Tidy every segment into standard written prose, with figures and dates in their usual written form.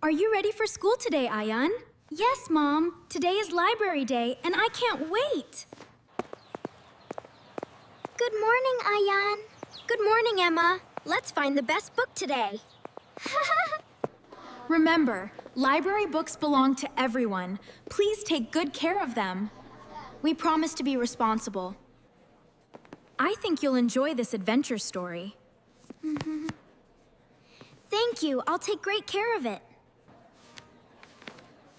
Are you ready for school today, Ayan? Yes, Mom. Today is library day, and I can't wait. Good morning, Ayan. Good morning, Emma. Let's find the best book today. Remember, library books belong to everyone. Please take good care of them. We promise to be responsible. I think you'll enjoy this adventure story. Thank you. I'll take great care of it.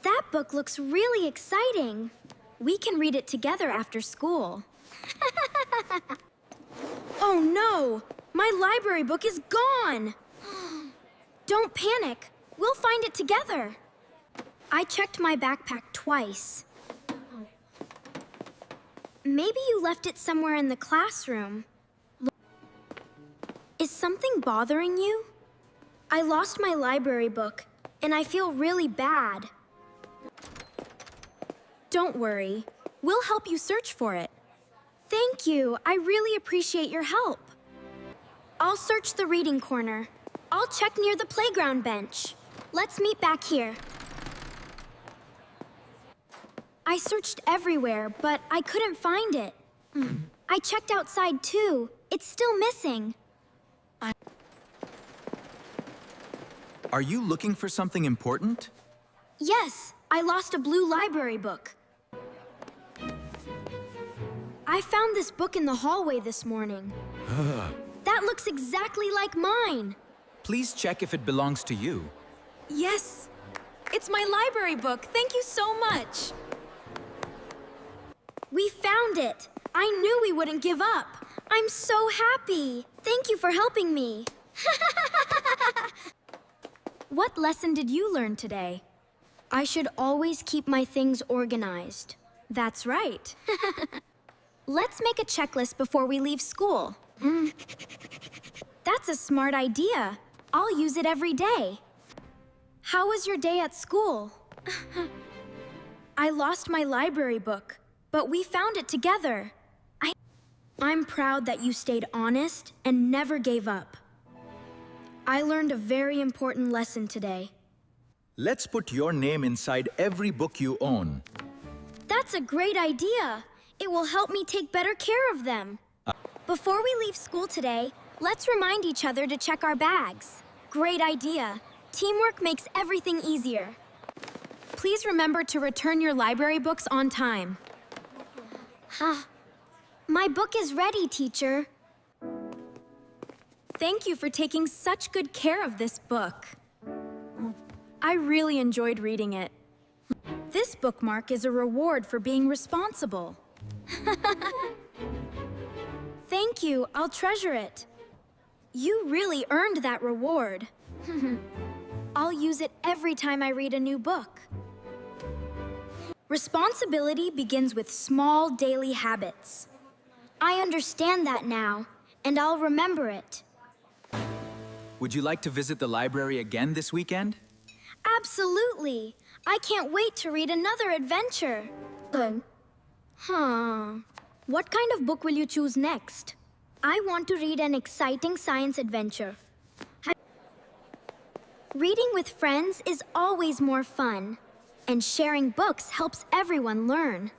That book looks really exciting. We can read it together after school. Oh no! My library book is gone! Don't panic. We'll find it together. I checked my backpack twice. Maybe you left it somewhere in the classroom. Is something bothering you? I lost my library book, and I feel really bad. Don't worry. We'll help you search for it. Thank you. I really appreciate your help. I'll search the reading corner. I'll check near the playground bench. Let's meet back here. I searched everywhere, but I couldn't find it. I checked outside too. It's still missing. Are you looking for something important? Yes, I lost a blue library book. I found this book in the hallway this morning. That looks exactly like mine. Please check if it belongs to you. Yes! It's my library book. Thank you so much. We found it. I knew we wouldn't give up. I'm so happy. Thank you for helping me. What lesson did you learn today? I should always keep my things organized. That's right. Let's make a checklist before we leave school. That's a smart idea. I'll use it every day. How was your day at school? I lost my library book, but we found it together. I'm proud that you stayed honest and never gave up. I learned a very important lesson today. Let's put your name inside every book you own. That's a great idea. It will help me take better care of them. Before we leave school today, let's remind each other to check our bags. Great idea. Teamwork makes everything easier. Please remember to return your library books on time. My book is ready, teacher. Thank you for taking such good care of this book. I really enjoyed reading it. This bookmark is a reward for being responsible. Thank you, I'll treasure it. You really earned that reward. I'll use it every time I read a new book. Responsibility begins with small daily habits. I understand that now, and I'll remember it. Would you like to visit the library again this weekend? Absolutely. I can't wait to read another adventure. What kind of book will you choose next? I want to read an exciting science adventure. Reading with friends is always more fun, and sharing books helps everyone learn.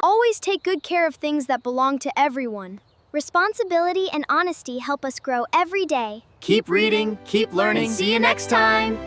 Always take good care of things that belong to everyone. Responsibility and honesty help us grow every day. Keep reading, keep learning. See you next time.